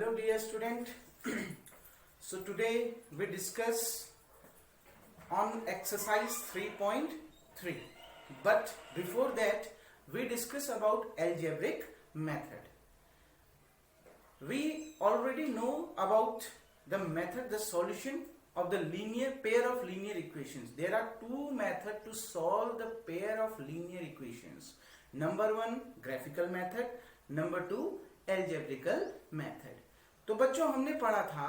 Hello dear student. So today we discuss on exercise 3.3, but before that we discuss about algebraic method. We already know about the method, the solution of the linear pair of linear equations. There are two methods to solve the pair of linear equations. Number one graphical method, number two algebraical method. तो बच्चों हमने पढ़ा था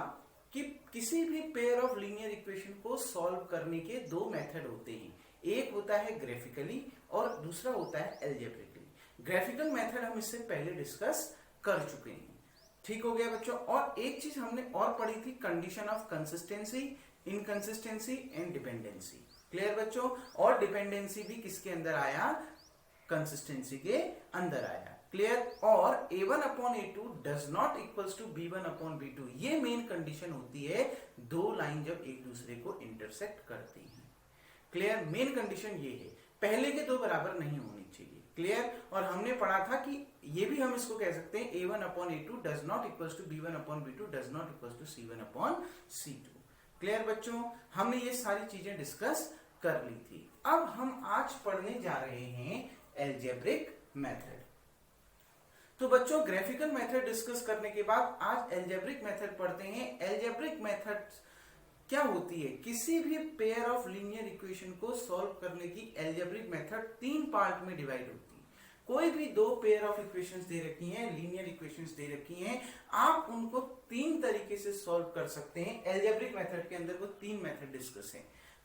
कि किसी भी pair of linear equation को solve करने के दो मेथड होते हैं, एक होता है ग्राफिकली और दूसरा होता है अलजेब्रिकली। ग्राफिकल मेथड हम इससे पहले डिस्कस कर चुके हैं, ठीक हो गया बच्चों। और एक चीज हमने और पढ़ी थी, condition of consistency, inconsistency and dependency. Clear बच्चों? और डिपेंडेंसी भी किसके अंदर आया? कंसिस्टेंसी के अंदर आया। क्लियर? और a1 upon a2 does not equals to b1 upon b2, ये मेन कंडीशन होती है दो लाइन जब एक दूसरे को इंटरसेक्ट करती हैं। क्लियर? मेन कंडीशन ये है, पहले के दो बराबर नहीं होनी चाहिए। क्लियर? और हमने पढ़ा था कि ये भी हम इसको कह सकते हैं a1 upon a2 does not equals to b1 upon b2 does not equals to c1 upon c2। Clear बच्चों? हमने ये सारी चीजें डिस्कस कर ली थी। अब हम आज पढ़ने जा रहे हैं अलजेब्रिक मेथड। तो बच्चों ग्राफिकल मेथड डिस्कस करने के बाद आज अलजेब्रिक मेथड पढ़ते हैं। अलजेब्रिक मेथड क्या होती है? किसी भी पेयर ऑफ लीनियर इक्वेशन को सॉल्व करने की अलजेब्रिक मेथड तीन पार्ट में डिवाइड होती है। कोई भी दो पेयर ऑफ इक्वेशंस दे रखी हैं, लीनियर इक्वेशंस दे रखी हैं, आप उनको तीन तरीके से सॉल्व कर सकते हैं। अलजेब्रिक मेथड के अंदर वो तीन मेथड डिस्कस है।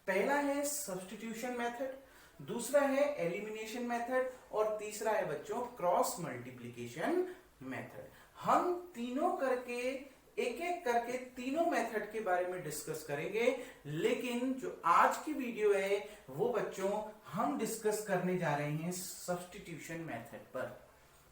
पहला है सब्स्टिट्यूशन मेथड, दूसरा है एलिमिनेशन मेथड और तीसरा है बच्चों क्रॉस मल्टीप्लिकेशन मेथड। हम तीनों करके एक एक करके तीनों मेथड के बारे में डिस्कस करेंगे, लेकिन जो आज की वीडियो है वो बच्चों हम डिस्कस करने जा रहे हैं सब्स्टिट्यूशन मेथड पर।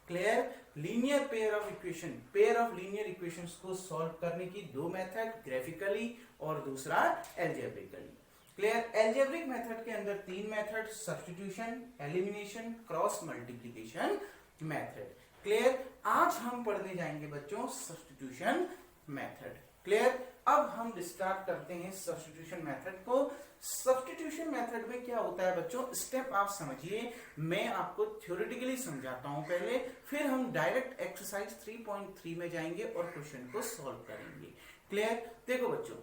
Clear? Linear pair of equation, pair of linear equations को सॉल्व करने की दो मेथड, ग्राफिकली और दूसरा अलजेब्रिकली। क्लियर? अलजेब्रिक मेथड के अंदर तीन method, substitution, elimination, cross multiplication method. Clear? आज हम पढ़ने जाएंगे बच्चों सब्स्टिट्यूशन मेथड। क्लियर? अब हम स्टार्ट करते हैं सब्स्टिट्यूशन मेथड को। सब्स्टिट्यूशन मेथड में क्या होता है बच्चों, स्टेप आप समझिए, मैं आपको थ्योरेटिकली समझाता हूं पहले, फिर हम डायरेक्ट एक्सरसाइज 3.3 में जाएंगे और क्वेश्चन को सॉल्व करेंगे। क्लियर? देखो बच्चों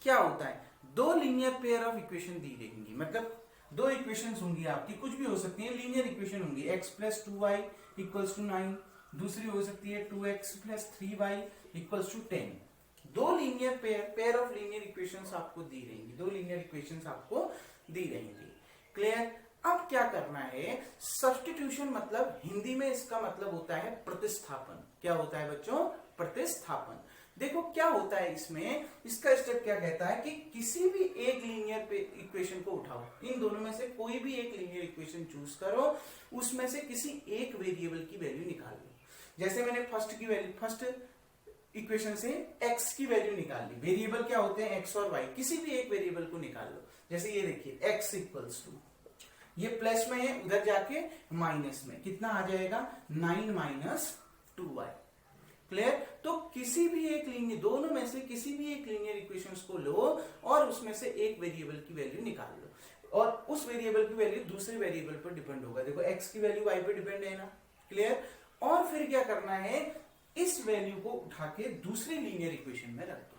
क्या होता है, दो लीनियर पेयर ऑफ इक्वेशन दी रहेंगी, मतलब दो इक्वेशंस होंगी आपकी, कुछ भी हो सकती है, लीनियर इक्वेशन होंगी। x plus 2y equals to 9, दूसरी हो सकती है 2x plus 3y equals to 10। दो linear pair of linear equations आपको दी रहेंगी, दो लीनियर इक्वेशंस आपको दी रहेंगी। क्लियर? अब क्या करना है, सब्स्टिट्यूशन मतलब हिंदी में इसका मतलब होता है प्रतिस्थापन। क्या होता है बच्चों? प्रतिस्थापन। देखो क्या होता है इसमें, इसका स्टेप क्या कहता है कि किसी भी एक लीनियर इक्वेशन को उठाओ, इन दोनों में से कोई भी एक लीनियर इक्वेशन चूज करो, उसमें से किसी एक वेरिएबल की वैल्यू निकाल लो। जैसे मैंने फर्स्ट इक्वेशन से x की वैल्यू निकाल ली। वेरिएबल क्या होते हैं? x और y, किसी भी एक वेरिएबल को निकाल लो। जैसे ये देखिए x इक्वल्स टू, ये प्लस में है, उधर जाके माइनस में, कितना आ जाएगा? 9 माइनस 2y। क्लियर? तो किसी भी एक लीनियर, दोनों में से किसी भी एक लीनियर इक्वेशंस को लो और उसमें से एक वेरिएबल की वैल्यू निकाल लो, और उस वेरिएबल की वैल्यू दूसरे वेरिएबल पर डिपेंड होगा। देखो x की वैल्यू y पे डिपेंड है ना। क्लियर? और फिर क्या करना है, इस वैल्यू को उठा के दूसरी लीनियर इक्वेशन में रख दो।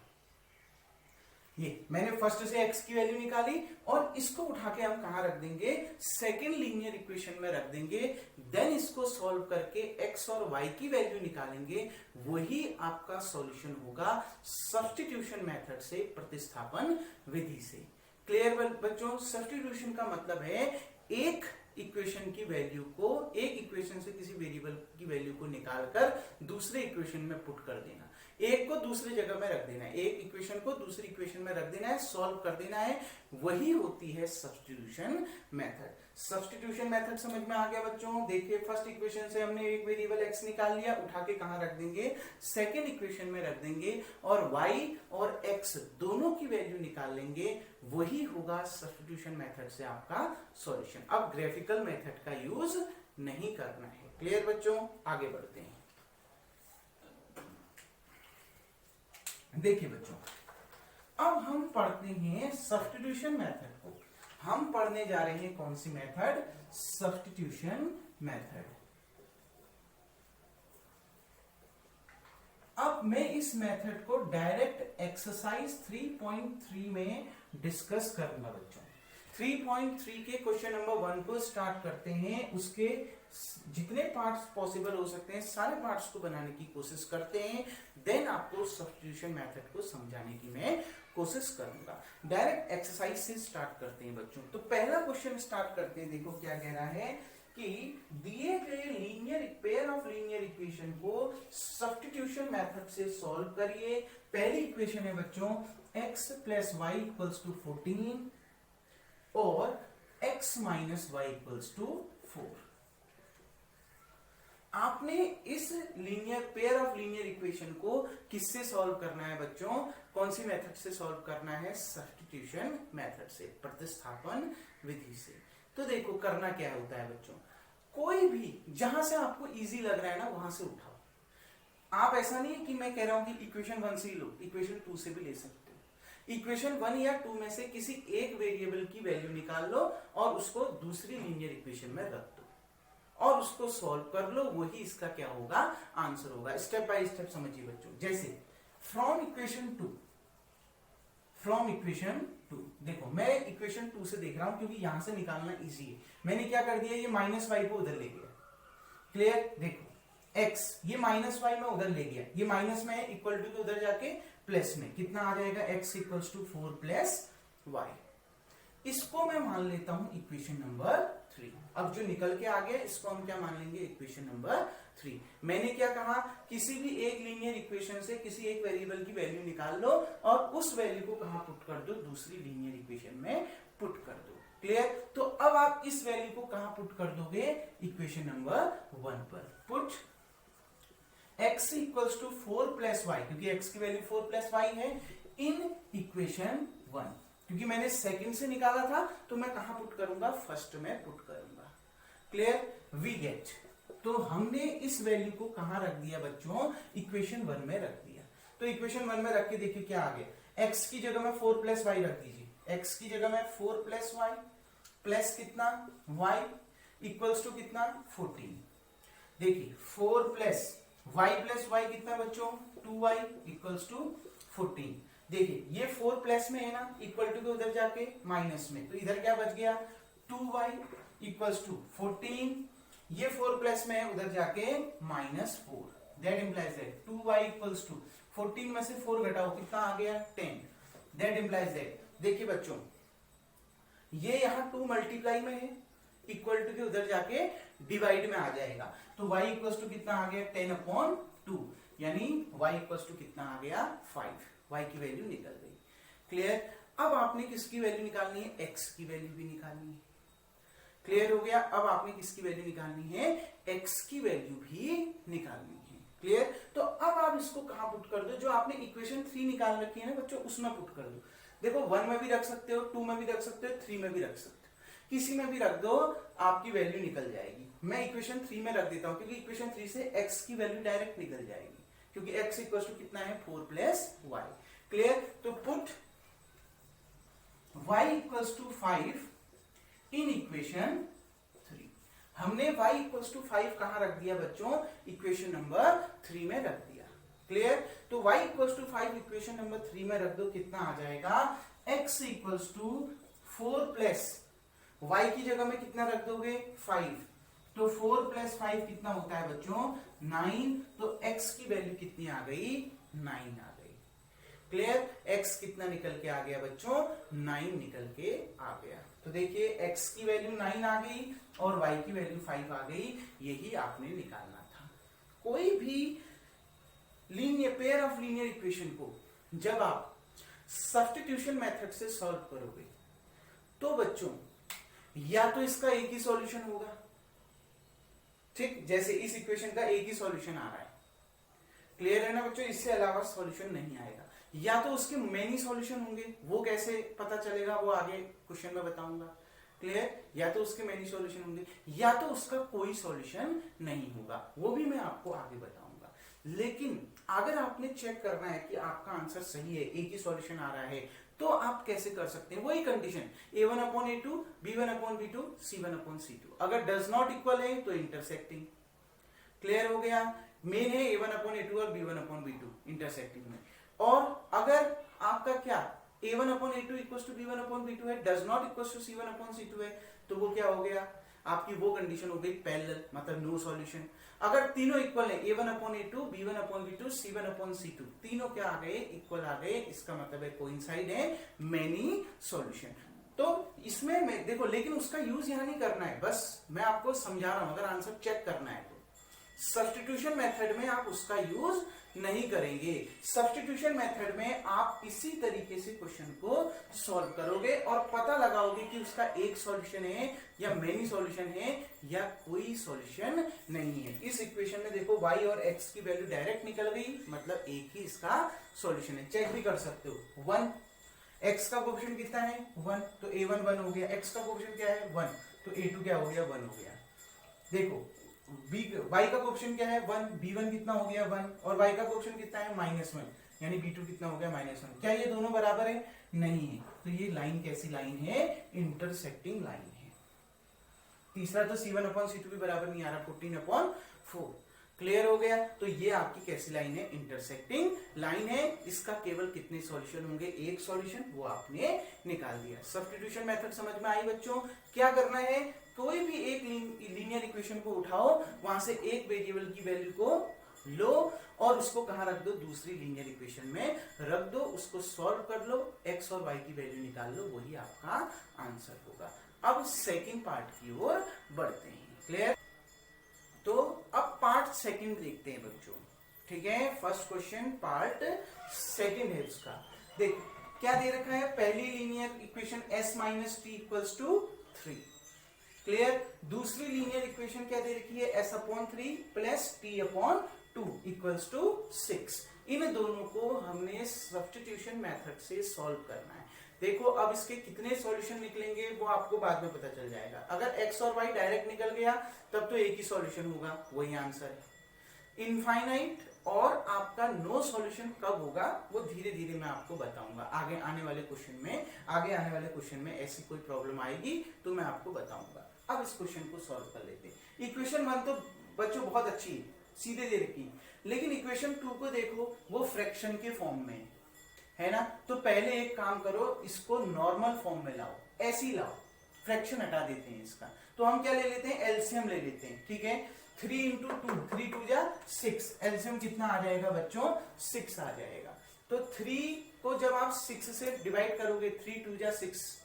ये मैंने फर्स्ट से x की वैल्यू निकाली और इसको उठा के हम कहां रख देंगे? सेकेंड लीनियर इक्वेशन में रख देंगे। देन इसको सॉल्व करके x और y की वैल्यू निकालेंगे, वही आपका सॉल्यूशन होगा सब्स्टिट्यूशन मेथड से, प्रतिस्थापन विधि से। क्लियर बच्चों? सब्स्टिट्यूशन का मतलब है एक इक्वेशन की वैल्यू को, एक इक्वेशन से किसी वेरिएबल की वैल्यू को निकालकर दूसरे इक्वेशन में पुट कर देना, एक को दूसरी जगह में रख देना है, एक इक्वेशन को दूसरी इक्वेशन में रख देना है, सॉल्व कर देना है, वही होती है सब्स्टिट्यूशन मेथड। सब्स्टिट्यूशन मेथड समझ में आ गया बच्चों? देखिए फर्स्ट इक्वेशन से हमने एक वेरिएबल x निकाल लिया, उठा के कहां रख देंगे? सेकेंड इक्वेशन में रख देंगे और y और x दोनों की वैल्यू निकाल लेंगे, वही होगा सब्स्टिट्यूशन मेथड से आपका सॉल्यूशन। अब ग्राफिकल मेथड का यूज नहीं करना है। क्लियर बच्चों? आगे बढ़ते हैं। देखिए बच्चों, अब हम पढ़ते हैं सब्स्टिट्यूशन मेथड को। हम पढ़ने जा रहे हैं कौन सी मेथड? Substitution method. अब मैं इस मेथड को डायरेक्ट एक्सरसाइज 3.3 में डिस्कस करूंगा बच्चों। 3.3 के क्वेश्चन नंबर 1 को स्टार्ट करते हैं। उसके जितने पार्ट्स पॉसिबल हो सकते हैं सारे पार्ट्स को बनाने की कोशिश करते हैं, देन आपको सब्स्टिट्यूशन मेथड को समझाने की मैं कोशिश करूंगा। डायरेक्ट एक्सरसाइज से स्टार्ट करते हैं बच्चों। तो पहला क्वेश्चन स्टार्ट करते हैं। देखो क्या कह रहा है कि दिए गए linear pair of linear equation को सब्स्टिट्यूशन मेथड से सॉल्व करिए। पहली इक्वेशन है बच्चों x plus Y equals to 14 और x minus Y equals to 4। आपने इस linear pair of linear equation को किससे सॉल्व करना है बच्चों? कौन सी मेथड से सॉल्व करना है? सब्स्टिट्यूशन मेथड से, प्रतिस्थापन विधि से। तो देखो करना क्या होता है बच्चों, कोई भी जहां से आपको इजी लग रहा है ना वहां से उठाओ। आप ऐसा नहीं है कि मैं कह रहा हूं कि इक्वेशन 1 से ही लो, इक्वेशन 2 से भी ले सकते हो। इक्वेशन 1 या 2 में से किसी एक वेरिएबल की वैल्यू निकाल लो और उसको दूसरी लीनियर इक्वेशन में रख दो और उसको सॉल्व कर लो, वही इसका क्या होगा? आंसर होगा। स्टेप बाय स्टेप समझिए बच्चों। जैसे फ्रॉम इक्वेशन 2, देखो मैं इक्वेशन 2 से देख रहा हूं क्योंकि यहां से निकालना इजी है। मैंने क्या कर दिया, ये माइनस वाई को उधर ले गया। क्लियर? देखो x ये माइनस वाई में उधर ले गया, ये माइनस में है, इक्वल टू के उधर जाके प्लस में कितना आ जाएगा? x equals to 4 plus Y. इसको मैं मान लेता हूं इक्वेशन नंबर 3। अब जो निकल के आ गया इसको हम क्या मान लेंगे? Equation number 3। मैंने क्या कहा, किसी भी एक लीनियर इक्वेशन से किसी एक वेरिएबल की वैल्यू निकाल लो और उस वैल्यू को कहां पुट कर दो? दूसरी लीनियर इक्वेशन में पुट कर दो। क्लियर? तो अब आप इस वैल्यू को कहां पुट कर दोगे? इक्वेशन नंबर 1 पर। Put x equals to 4 plus Y, क्योंकि x की वैल्यू 4 प्लस वाई है, इन इक्वेशन 1। क्योंकि मैंने सेकंड से निकाला था तो मैं कहां पुट करूंगा? फर्स्ट में पुट करूंगा। क्लियर? वी गेट, तो हमने इस वैल्यू को कहां रख दिया बच्चों? इक्वेशन 1 में रख दिया। तो इक्वेशन 1 में रख के देखिए क्या आ गया। x की जगह में 4 प्लस वाई रख दीजिए। x की जगह में 4 प्लस वाई प्लस कितना? y इक्वल्स टू कितना? 14। देखिए 4 प्लस वाई कितना बच्चों? 2y equals to 14। देखिए ये 4 प्लस में है ना, इक्वल टू के उधर जाके माइनस में, तो इधर क्या बच गया? 2y equals to 14। ये 4 प्लस में है, उधर जाके -4। That implies that 2y equals to 14 में से 4 घटाओ, कितना आ गया? 10। दैट इंप्लाइज दैट, देखिए बच्चों ये यहां 2 मल्टीप्लाई में है, इक्वल टू के उधर जाके डिवाइड में आ जाएगा। तो y इक्वल्स टू कितना आ गया? 10/2, यानी y इक्वल्स टू कितना आ गया? 5। y की वैल्यू निकल गई। क्लियर? अब आपने किसकी वैल्यू निकालनी है? x की वैल्यू भी निकालनी है। क्लियर हो गया? अब आपने किसकी वैल्यू निकालनी है? x की वैल्यू भी निकालनी है। क्लियर? तो अब आप इसको कहां पुट कर दो? जो आपने इक्वेशन 3 निकाल रखी है ना बच्चों, उसमें पुट कर दो। देखो 1 में भी रख सकते हो, 2 में भी रख सकते हो, 3 में भी रख सकते हो, किसी में भी रख दो, आपकी वैल्यू निकल जाएगी। मैं इक्वेशन 3 में रख देता हूं क्योंकि इक्वेशन 3 से x की वैल्यू डायरेक्ट निकल जाएगी, क्योंकि x इक्वल टू कितना है? 4 प्लस वाई। क्लियर? तो put y equals to 5 in equation 3। हमने y इक्वल्स टू 5 कहां रख दिया बच्चों? इक्वेशन नंबर 3 में रख दिया। क्लियर? तो y equals to 5 equation number 3 में रख दो, कितना आ जाएगा? x equals to 4 plus y की जगह में कितना रख दोगे? 5। तो 4 प्लस 5 कितना होता है बच्चों? 9। तो x की वैल्यू कितनी आ गई? 9 आ गई। क्लियर? x कितना निकल के आ गया बच्चों? 9 निकल के आ गया। तो देखिए x की वैल्यू 9 आ गई और y की वैल्यू 5 आ गई। यही आपने निकालना था। कोई भी linear pair of linear equation को जब आप सब्स्टिट्यूशन मेथड से सॉल्व करोगे तो बच्चों या तो इसका एक ही सॉल्यूशन होगा, ठीक, जैसे इस इक्वेशन का एक ही सॉल्यूशन आ रहा है। क्लियर है ना बच्चों? इससे अलावा सॉल्यूशन नहीं आएगा। या तो उसके मेनी सॉल्यूशन होंगे, वो कैसे पता चलेगा वो आगे क्वेश्चन में बताऊंगा। क्लियर? या तो उसके मेनी सॉल्यूशन होंगे या तो उसका कोई सॉल्यूशन नहीं होगा, वो भी मैं आपको आगे बताऊंगा। लेकिन अगर आपने चेक करना है कि आपका आंसर सही है, एक ही सॉल्यूशन आ रहा है, तो आप कैसे कर सकते हैं? वही कंडीशन a1/a2 b1/b2 c1/c2, अगर डज नॉट इक्वल है तो इंटरसेक्टिंग। क्लियर हो गया? मेन है a1/a2 और b1/b2 इंटरसेक्टिंग में। और अगर आपका क्या a1/a2 इक्वल टू b1/b2 है, does not equal to c1/c2 है, तो वो क्या हो गया? आपकी वो कंडीशन हो गई पैरेलल, मतलब नो सॉल्यूशन। अगर तीनों इक्वल है a1/a2 b1/b2 c1/c2, तीनों क्या आ गए? इक्वल आ गए, इसका मतलब है कोइंसाइड है, मेनी सॉल्यूशन। तो इसमें मैं देखो, लेकिन उसका यूज यहां नहीं करना है, बस मैं आपको समझा रहा हूं। अगर आंसर चेक करना है तो सब्स्टिट्यूशन मेथड में आप उसका यूज नहीं करेंगे। सब्स्टिट्यूशन मेथड में आप इसी तरीके से क्वेश्चन को सॉल्व करोगे और पता लगाओगे कि उसका एक सॉल्यूशन है या मेनी सॉल्यूशन है या कोई सॉल्यूशन नहीं है। इस इक्वेशन में देखो y और x की वैल्यू डायरेक्ट निकल गई, मतलब एक ही इसका सॉल्यूशन है। चेक भी कर सकते हो। 1 x का कोएफिशिएंट कितना है? 1, तो a1 1 हो गया। x का कोएफिशिएंट क्या है? 1, तो a2 क्या हो गया? 1 हो गया। देखो y का कोएफिशिएंट क्या है? 1, b1 कितना हो गया? 1, और y का कोएफिशिएंट कितना है? -1, यानी b2 कितना हो गया? -1। क्या ये दोनों बराबर है? नहीं है। तो ये लाइन कैसी लाइन है? इंटरसेक्टिंग लाइन है। तीसरा तो c1/c2 भी बराबर नहीं आ रहा, 14/4। क्लियर हो गया? तो ये आपकी कैसी लाइन है? इंटरसेक्टिंग लाइन है। इसका केवल कितने सॉल्यूशन होंगे? एक सॉल्यूशन, वो आपने निकाल दिया। सब्स्टिट्यूशन मेथड समझ में आई बच्चों? क्या करना है? कोई भी एक लीनियर इक्वेशन को उठाओ, वहां से एक वेरिएबल की वैल्यू को लो और उसको कहां रख दो? दूसरी लीनियर इक्वेशन में रख दो, उसको सॉल्व कर लो, x और y की वैल्यू निकाल लो, वही आपका आंसर होगा। अब सेकंड पार्ट की ओर बढ़ते हैं। क्लियर? तो अब पार्ट सेकंड देखते हैं बच्चों। ठीक है, फर्स्ट क्वेश्चन पार्ट सेकंड है उसका। देख क्या दे रखा है? पहली linear equation s minus T equals to 3। Clear? दूसरी लीनियर इक्वेशन क्या दे रखी है? s/3 plus t/2 equals to 6। इन दोनों को हमने सब्स्टिट्यूशन मेथड से सॉल्व करना है। देखो अब इसके कितने सॉल्यूशन निकलेंगे वो आपको बाद में पता चल जाएगा। अगर x और y डायरेक्ट निकल गया तब तो एक ही सॉल्यूशन होगा, वही आंसर है। इनफाइनाइट और आपका नो सॉल्यूशन कब होगा वो धीरे धीरे मैं आपको बताऊंगा। आगे आने वाले क्वेश्चन में ऐसी कोई प्रॉब्लम आएगी तो मैं आपको बताऊंगा। अब इस क्वेश्चन को सॉल्व कर लेते हैं। इक्वेशन 1 तो बच्चों बहुत अच्छी है, सीधे दे रखी, लेकिन इक्वेशन 2 को देखो, वो फ्रैक्शन के फॉर्म में है ना। तो पहले एक काम करो, इसको नॉर्मल फॉर्म में लाओ, ऐसी लाओ, फ्रैक्शन हटा देते हैं इसका। तो हम क्या ले लेते हैं? एलसीएम ले लेते हैं। ठीक है, 3 इंटू 2, 3 2 जा 6, एलसीएम कितना आ जाएगा बच्चों? 6 आ जाएगा। तो 3 को जब आप 6 से डिवाइड करोगे, 3 2 जा 6,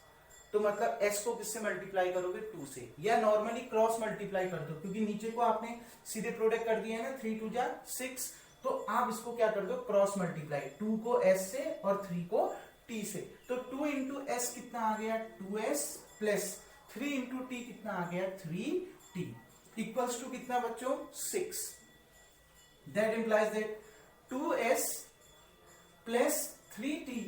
तो मतलब s को किससे मल्टीप्लाई करोगे? 2 से, या नॉर्मली क्रॉस मल्टीप्लाई कर दो, क्योंकि नीचे को आपने सीधे प्रोडक्ट कर दिया है ना, 3 2 जा 6, तो आप इसको क्या कर दो? क्रॉस मल्टीप्लाई, 2 को s से और 3 को t से। तो 2 इंटू एस कितना आ गया? 2s प्लस 3 इंटू टी कितना आ गया? 3t इक्वल्स टू कितना बच्चों? 6। That implies that 2s plus 3t,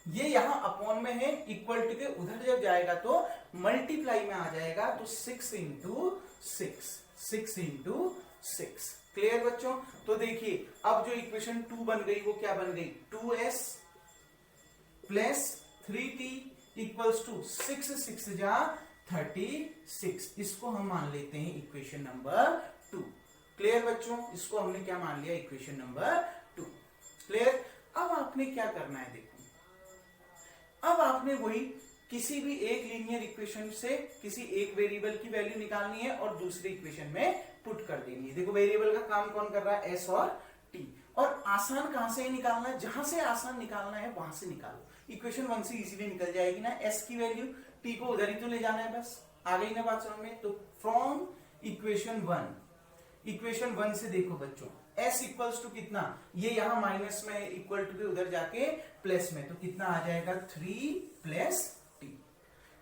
ये यहां अपॉन में है, इक्वल टू के उधर जब जाएगा तो मल्टीप्लाई में आ जाएगा, तो 6 इंटू 6 इंटू 6। क्लियर बच्चों? तो देखिए अब जो इक्वेशन 2 बन गई वो क्या बन गई? 2s plus 3t equals to 6 6 जा 36। इसको हम मान लेते हैं इक्वेशन नंबर 2। क्लियर बच्चों? इसको हमने क्या मान लिया? Equation number 2। क्लियर? अब आपने क्या करना है? देखो अब आपने वही किसी भी एक लीनियर इक्वेशन से किसी एक वेरिएबल की वैल्यू निकालनी है और दूसरी इक्वेशन में पुट कर देनी है। देखो वेरिएबल का काम कौन कर रहा है? s और t। और आसान कहां से निकालना है? जहां से आसान निकालना है वहां से निकालो। इक्वेशन 1 से इजीली निकल जाएगी ना, s की वैल्यू, t को उधर ही तो ले जाना है, बस। आ गई ना बात समझ में? तो फ्रॉम इक्वेशन 1 से देखो बच्चों, s इक्वल्स टू कितना? ये यहां माइनस में, इक्वल टू के उधर जाके प्लस में, तो कितना आ जाएगा? 3 प्लस t।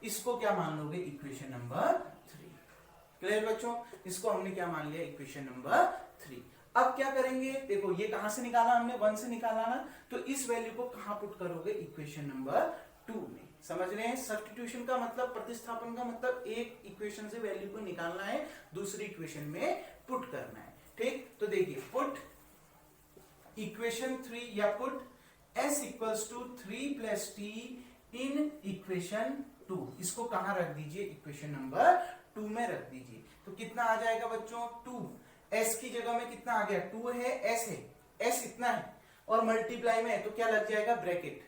इसको क्या मान लोगे? Equation number 3। क्लियर बच्चों? इसको हमने क्या मान लिया? Equation number 3। अब क्या करेंगे? देखो ये कहां से निकाला हमने? 1 से निकाला ना, तो इस वैल्यू को कहां पुट करोगे? इक्वेशन नंबर 2 में। समझ रहे हैं? सब्स्टिट्यूशन का मतलब, प्रतिस्थापन का मतलब, एक इक्वेशन से वैल्यू को निकालना है, दूसरी इक्वेशन में पुट करना है। ठीक, तो देखिए पुट इक्वेशन 3 या put s equals to 3 plus T in equation 2। इसको कहां रख दीजिए, इक्वेशन नंबर 2 में रख दीजिए। तो कितना आ जाएगा बच्चों 2, s की जगह में कितना आ गया 2 है, s है, s इतना है और मल्टीप्लाई में है तो क्या लग जाएगा ब्रैकेट,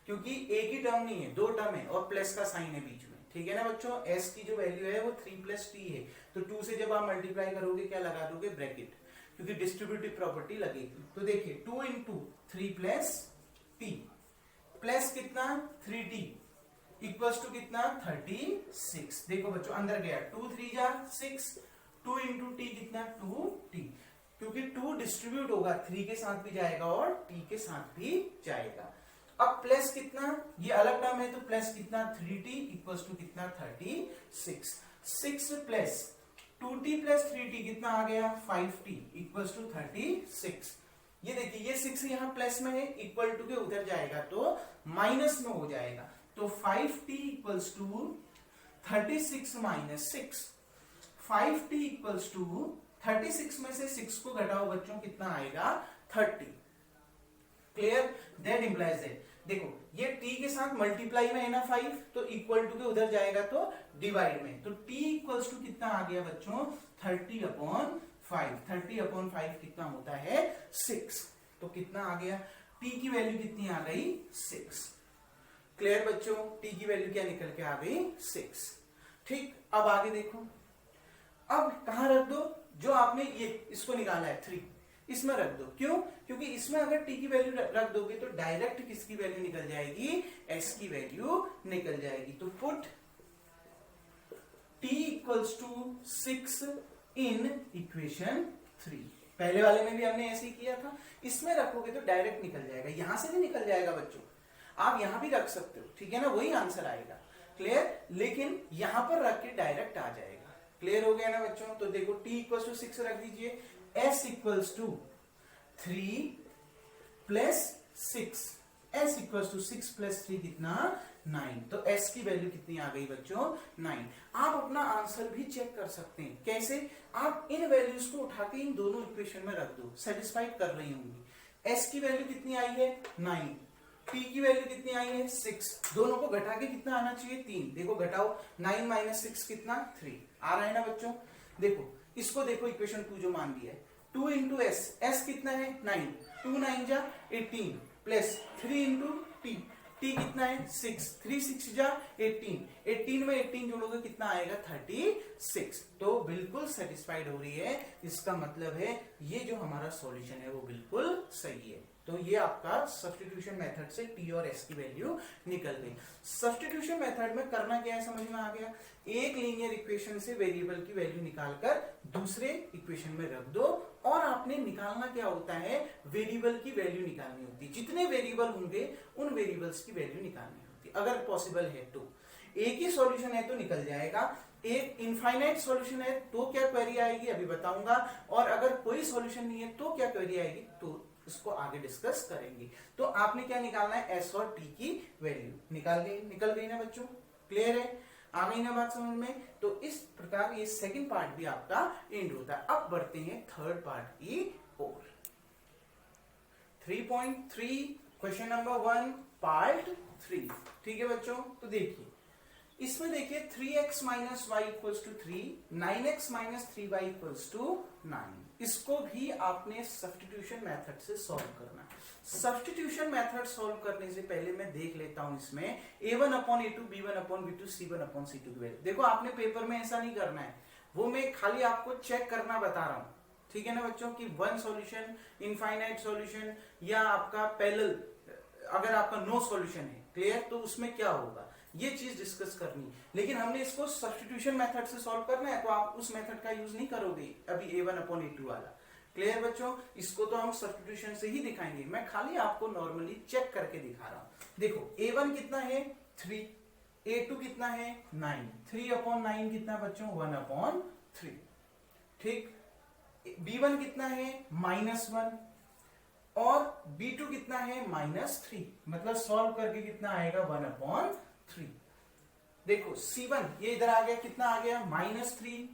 क्योंकि एक ही टर्म नहीं है, दो टर्म है और प्लस का साइन है बीच में। ठीक है ना बच्चों, s की जो वैल्यू है वो 3 प्लस टी है, तो 2 से जब आप मल्टीप्लाई करोगे क्या लगा दोगे ब्रैकेट, क्योंकि डिस्ट्रीब्यूटिव प्रॉपर्टी लगेगी। तो देखिए 2 इंटू 3 प्लस टी प्लस कितना 3t इक्वल्स टू कितना 36। देखो बच्चों अंदर गया 2 3 जा 6, 2 इंटू टी कितना 2t, क्योंकि 2 डिस्ट्रीब्यूट होगा 3 के साथ भी जाएगा और t के साथ भी जाएगा। अब प्लस कितना, ये अलग टर्म है तो प्लस कितना 3t इक्वल्स टू कितना 36। 6 प्लस 2t प्लस 3t कितना आ गया 5t इक्वल्स टू 36। ये देखिए ये 6 यहाँ प्लस में है, इक्वल टू के उधर जाएगा तो माइनस में हो जाएगा, तो 5t equals to 36 minus 6। 5t equals to 36 में से 6 को घटाओ बच्चों कितना आएगा 30। Clear, that implies that. देखो ये t के साथ मल्टीप्लाई में है ना 5, तो इक्वल टू के उधर जाएगा तो डिवाइड में, तो t इक्वल्स टू कितना आ गया बच्चों 30/5। 30/5 कितना होता है 6, तो कितना आ गया t की वैल्यू कितनी आ गई 6। क्लियर बच्चों, t की वैल्यू क्या निकल के आ गई 6। ठीक, अब आगे देखो, अब कहां रख दो, जो आपने ये इसको निकाला है 3 इसमें रख दो। क्यों, क्योंकि इसमें अगर t की वैल्यू रख दोगे तो डायरेक्ट किसकी वैल्यू निकल जाएगी, s की वैल्यू निकल जाएगी। तो put t equals to 6 in equation 3। पहले वाले में भी हमने ऐसे ही किया था, इसमें रखोगे तो डायरेक्ट निकल जाएगा, यहां से भी निकल जाएगा बच्चों, आप यहां भी रख सकते हो, ठीक है ना, वही आंसर आएगा। क्लियर, लेकिन यहां पर रख के डायरेक्ट आ जाएगा। क्लियर हो गया ना बच्चों, तो देखो t इक्वल्स टू 6 रख दीजिए, s equals to 3 plus 6, s equals to 6 plus 3 कितना 9, तो s की वैल्यू कितनी आ गई बच्चों 9। आप अपना आंसर भी चेक कर सकते हैं, कैसे, आप इन वैल्यूज को उठा के इन दोनों इक्वेशन में रख दो, सेटिस्फाइड कर रही होंगी। s की वैल्यू कितनी आई है 9, t की वैल्यू कितनी आई है 6, दोनों को घटा के कितना आना चाहिए 3। देखो घटाओ, 9 माइनस 6 कितना 3 आ रहा है ना बच्चों। देखो इसको देखो इक्वेशन 2 जो मान लिया है, 2 इंटू एस, एस कितना है 9, 2 9 जा 18 प्लस 3 इंटू टी, टी कितना है 6, 3 6 जा 18, 18 में 18 जोड़ोगे कितना आएगा 36। तो बिल्कुल सेटिस्फाइड हो रही है, इसका मतलब है ये जो हमारा सॉल्यूशन है वो बिल्कुल सही है। तो ये आपका सब्स्टिट्यूशन मेथड से t और s की वैल्यू निकल गई। सब्स्टिट्यूशन मेथड में करना क्या है समझ में आ गया, एक लीनियर इक्वेशन से वेरिएबल की वैल्यू निकालकर दूसरे इक्वेशन में रख दो, और आपने निकालना क्या होता है, वेरिएबल की वैल्यू निकालनी होती है, जितने वेरिएबल होंगे उन वेरिएबल्स की वैल्यू निकालनी होती है, अगर पॉसिबल है तो। एक ही सॉल्यूशन है तो निकल जाएगा, एक इनफाइनाइट सॉल्यूशन है तो क्या क्वेरी आएगी अभी बताऊंगा, और अगर कोई सॉल्यूशन नहीं है तो क्या क्वेरी आएगी, तो इसको आगे डिस्कस करेंगे। तो आपने क्या निकालना है, s और t की वैल्यू निकल गई ना बच्चों। क्लियर है, आ गई ना बात समझ में। तो इस प्रकार ये सेकंड पार्ट भी आपका एंड होता है। अब बढ़ते हैं थर्ड पार्ट की ओर। 3.3 क्वेश्चन नंबर 1 पार्ट 3। ठीक है बच्चों, तो देखिए इसमें देखिए 3x minus Y equals to 3, 9x minus 3y equals to 9। इसको भी आपने सब्स्टिट्यूशन मेथड से सॉल्व करना है। सब्स्टिट्यूशन मेथड सॉल्व करने से पहले मैं देख लेता हूं इसमें a1/a2 b1/b2 c1/c2 की वैल्यू। देखो आपने पेपर में ऐसा नहीं करना है, वो मैं खाली आपको चेक करना बता रहा हूं, ठीक है ना बच्चों, कि वन सॉल्यूशन, इनफाइनाइट सॉल्यूशन, या आपका पैरेलल, अगर आपका नो सॉल्यूशन है, क्लियर, तो उसमें क्या होगा ये चीज डिस्कस करनी। लेकिन हमने इसको सब्स्टिट्यूशन मेथड से सॉल्व करना है, तो आप उस मेथड का यूज नहीं करोगे अभी a1/a2 वाला। क्लियर बच्चों, इसको तो हम सब्स्टिट्यूशन से ही दिखाएंगे, मैं खाली आपको नॉर्मली चेक करके दिखा रहा हूं। देखो a1 कितना है 3, a2 कितना है 9, 3/9 कितना बच्चों 1/3। ठीक, b1 कितना है -1 और b2 कितना है -3, मतलब सॉल्व करके कितना आएगा 1/3। देखो c1 ये इधर आ गया, कितना आ गया -3,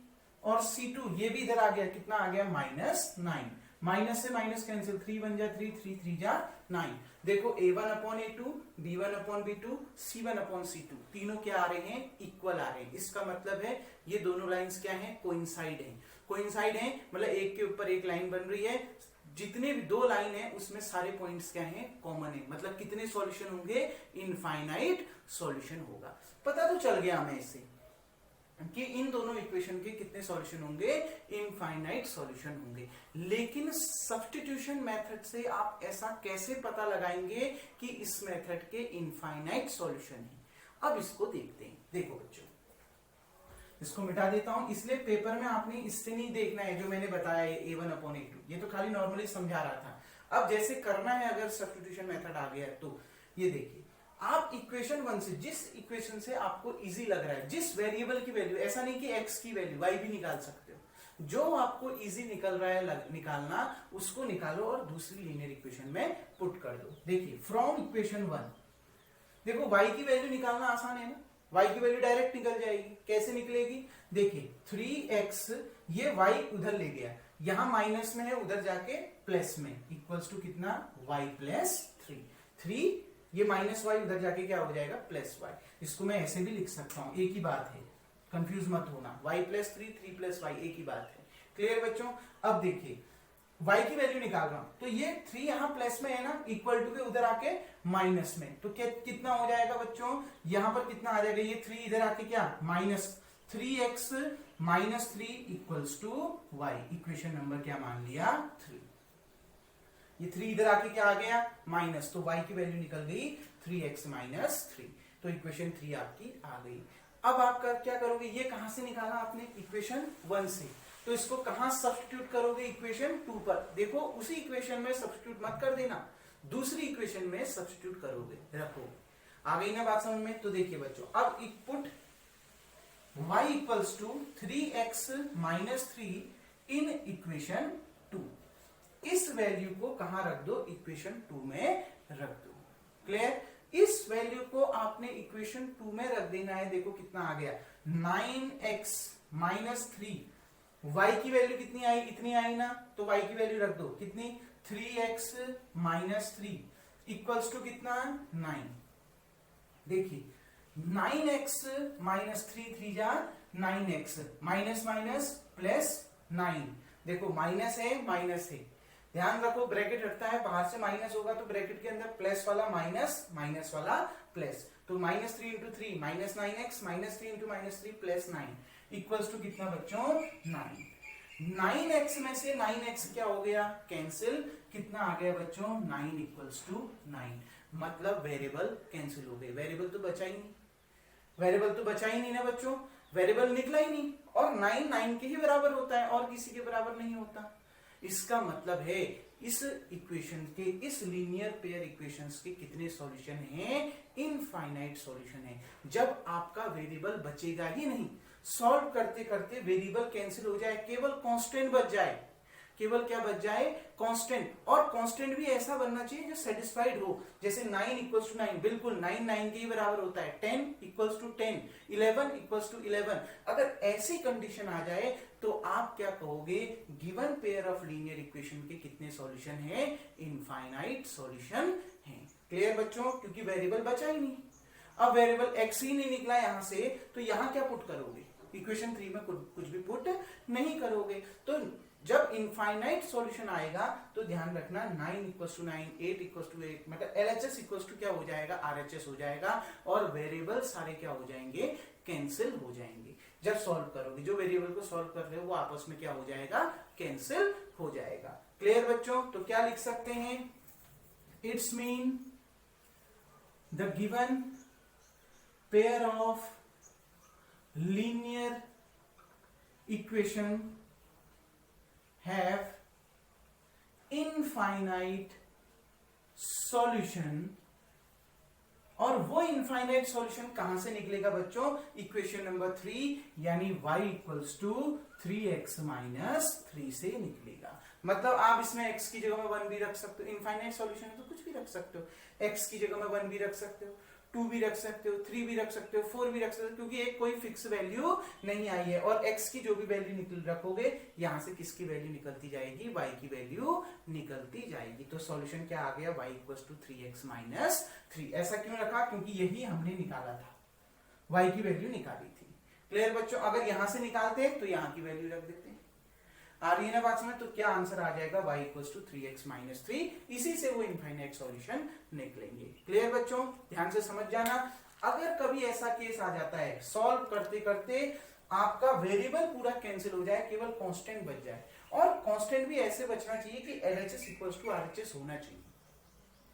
और c2 ये भी इधर आ गया, कितना आ गया -9। माइनस से माइनस कैंसिल, 3 1 जा 3, 3 3 जा 9। देखो a1 upon a2, b1 upon b2, c1 upon c2, तीनों क्या आ रहे हैं, इक्वल आ रहे हैं। इसका मतलब है ये दोनों लाइंस क्या हैं, कोइंसाइड हैं। कोइंसाइड हैं मतलब एक के ऊपर एक लाइन बन रही है, जितने भी दो लाइन है उसमें सारे पॉइंट्स क्या हैं, कॉमन है। मतलब कितने सॉल्यूशन होंगे, इनफाइनाइट सॉल्यूशन होगा। पता तो चल गया हमें इससे कि इन दोनों इक्वेशन के कितने सॉल्यूशन होंगे, इनफाइनाइट सॉल्यूशन होंगे। लेकिन सब्स्टिट्यूशन मेथड से आप ऐसा कैसे पता लगाएंगे कि इस मेथड के इनफाइनाइट सॉल्यूशन है। अब इसको देखते हैं। देखो बच्चों, इसको मिटा देता हूं, इसलिए पेपर में आपने इससे नहीं देखना है जो मैंने बताया a1 अपॉन a2, ये तो खाली नॉर्मली समझा रहा था। अब जैसे करना है अगर सब्स्टिट्यूशन मेथड आ गया तो ये देखिए, आप इक्वेशन 1 से, जिस इक्वेशन से आपको इजी लग रहा है, जिस वेरिएबल की वैल्यू, ऐसा नहीं कि x की वैल्यू, y भी निकाल सकते हो, जो आपको इजी निकल रहा है निकालना, उसको निकालो और दूसरी लीनियर इक्वेशन में पुट कर दो। देखिए फ्रॉम इक्वेशन 1, देखो y की वैल्यू निकालना आसान है ना, y की वैल्यू डायरेक्ट निकल जाएगी। कैसे निकलेगी, देखिए 3x, ये y उधर ले गया, यहां माइनस में है, उधर जाके प्लस में, इक्वल्स टू कितना, y प्लस 3, ये माइनस वाई उधर जाके क्या हो जाएगा, प्लस वाई। इसको मैं ऐसे भी लिख सकता हूं, एक ही बात है, कंफ्यूज मत होना, y प्लस 3, 3 प्लस वाई, एक ही बात है। क्लियर बच्चों। अब देखिए y की वैल्यू निकाल रहा हूं, तो ये 3 यहां प्लस में है ना, इक्वल टू के उधर आके माइनस में, तो क्या कितना हो जाएगा बच्चों, यहां पर कितना आ जाएगा, ये 3 इधर आके क्या, minus 3x minus 3 equals to y। Equation number क्या मान लिया, 3। ये 3 इधर आके क्या आ गया, माइनस, तो y की वैल्यू निकल गई 3x माइनस 3, तो इक्वेशन 3 आपकी आ गई। अब आप क्या करोगे, ये कहां से निकाला आपने, इक्वेशन 1 से, तो इसको कहां सब्स्टिट्यूट करोगे, इक्वेशन 2 पर। देखो उसी इक्वेशन में सब्स्टिट्यूट मत कर देना, दूसरी इक्वेशन में सब्स्टिट्यूट करोगे, रखो। आ गई ना बात समझ में। तो देखिए बच्चों, अब put y equals to 3x minus 3 in equation 2। इस वैल्यू को कहां रख दो, इक्वेशन 2 में रख दो। क्लियर। इस वैल्यू को आपने इक्वेशन 2 में रख देना है। देखो कितना आ गया, 9x माइनस 3, y की वैल्यू कितनी आई, इतनी आई ना, तो y की वैल्यू रख दो, कितनी, 3x माइनस 3 इक्वल्स टू कितना, 9। देखिए 9x माइनस 3, 3 जा 9x, माइनस माइनस प्लस 9, देखो माइनस है माइनस है, ध्यान रखो ब्रैकेट हटता है, बाहर से माइनस होगा तो ब्रैकेट के अंदर प्लस वाला माइनस, माइनस वाला प्लस, तो minus 3 into 3 minus 9x, minus 3 into minus 3 plus 9 equals to कितना बच्चों, 9। 9x में से 9x क्या हो गया, कैंसिल, कितना आ गया बच्चों, 9 इक्वल्स टू 9। मतलब वेरिएबल कैंसिल हो गए, वेरिएबल तो बचा ही नहीं, वेरिएबल तो बचा ही नहीं ना बच्चों, वेरिएबल निकला ही नहीं, और 9 9 के ही बराबर होता है और किसी के बराबर नहीं होता। इसका मतलब है इस इक्वेशन के, इस लीनियर पेयर इक्वेशंस के कितने सॉल्यूशन हैं, इनफाइनाइट सॉल्यूशन है। जब आपका वेरिएबल बचेगा ही नहीं, सॉल्व करते करते वेरिएबल कैंसिल हो जाए, केवल कांस्टेंट बच जाए, केवल क्या बच जाए, कांस्टेंट। और कांस्टेंट भी ऐसा बनना चाहिए जो सेटिस्फाइड हो, जैसे 9 इक्वल्स टू 9, बिल्कुल 9 9 के ही बराबर होता है, 10 इक्वल्स टू 10, 11 इक्वल्स टू 11। अगर ऐसी कंडीशन आ जाए तो आप क्या कहोगे, given pair of linear equation के कितने सॉल्यूशन हैं, इनफाइनाइट सॉल्यूशन हैं। क्लियर बच्चों, क्योंकि वेरिएबल बचा ही नहीं। अब वेरिएबल x ही नहीं निकला यहां से, तो यहां क्या पुट करोगे, इक्वेशन 3 में कुछ भी पुट नहीं करोगे। तो जब इनफाइनाइट सॉल्यूशन आएगा तो ध्यान रखना 9 इक्वल्स टू 9, 8 इक्वल्स टू 8, मतलब LHS इक्वल्स टू क्या हो जाएगा, RHS हो जाएगा, और वेरिएबल सारे क्या हो जाएंगे, कैंसिल हो जाएंगे। जब सॉल्व करोगे, जो वेरिएबल को सॉल्व कर रहे हो वो आपस में क्या हो जाएगा, कैंसिल हो जाएगा। क्लियर बच्चों। तो क्या लिख सकते हैं, it's mean the given pair of linear equation have infinite solution। और वो इनफाइनाइट सॉल्यूशन कहां से निकलेगा बच्चों, इक्वेशन नंबर 3, यानी y equals to 3x minus 3 से निकलेगा। मतलब आप इसमें x की जगह में 1 भी रख सकते हो, इनफाइनाइट सॉल्यूशन है तो कुछ भी रख सकते हो, x की जगह में 1 भी रख सकते हो, 2 भी रख सकते हो, 3 भी रख सकते हो, 4 भी रख सकते हो, क्योंकि एक कोई फिक्स वैल्यू नहीं आई है। और x की जो भी वैल्यू निकल रखोगे यहां से किसकी वैल्यू निकलती जाएगी, y की वैल्यू निकलती जाएगी। तो सॉल्यूशन क्या आ गया, y equals to 3x minus 3। ऐसा क्यों रखा, क्योंकि यही हमने निकाला था, y की वैल्यू निकाली थी। क्लियर बच्चों, अगर यहां से निकालते हैं तो यहां की वैल्यू रख देते हैं। आ रही है ना बात समझ, तो क्या आंसर आ जाएगा, y equals to 3x minus 3। इसी से वो इनफाइनाइट सॉल्यूशन निकलेंगे। क्लियर बच्चों, ध्यान से समझ जाना। अगर कभी ऐसा केस आ जाता है सॉल्व करते करते आपका वेरिएबल पूरा कैंसिल हो जाए, केवल कांस्टेंट बच जाए, और कांस्टेंट भी ऐसे बचना चाहिए कि LHS इक्वल्स टू RHS होना चाहिए।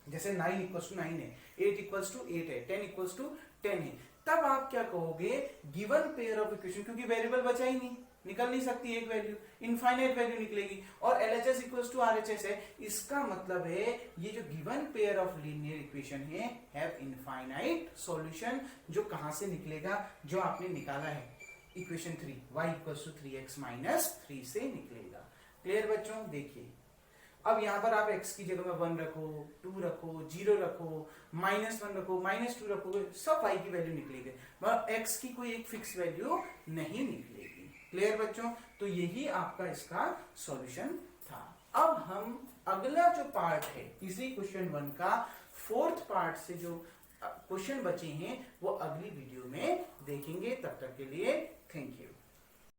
जैसे 9 इक्वल्स टू 9 है, 8 इक्वल्स टू 8 है, 10 इक्वल्स टू 10 है, तब आप क्या कहोगे, गिवन पेयर ऑफ इक्वेशन, क्योंकि वेरिएबल बचा ही नहीं, निकल नहीं सकती एक वैल्यू, इनफाइनाइट वैल्यू निकलेगी, और LHS इक्वल्स टू RHS है, इसका मतलब है ये जो given pair of linear equation है हैव इनफाइनाइट सॉल्यूशन। जो कहां से निकलेगा, जो आपने निकाला है equation 3, y equals to 3x minus 3 से निकलेगा। क्लियर बच्चों, देखिए अब यहां पर आप x की जगह में 1 रखो, 2 रखो, 0 रखो, -1 रखो, -2 रखोगे, सब y की वैल्यू निकलेगी, मगर x की कोई एक फिक्स वैल्यू नहीं निकलेगी। क्लियर बच्चों, तो यही आपका इसका सॉल्यूशन था। अब हम अगला जो पार्ट है इसी क्वेश्चन 1 का 4th पार्ट से जो क्वेश्चन बचे हैं वो अगली वीडियो में देखेंगे। तब तक के लिए थैंक यू।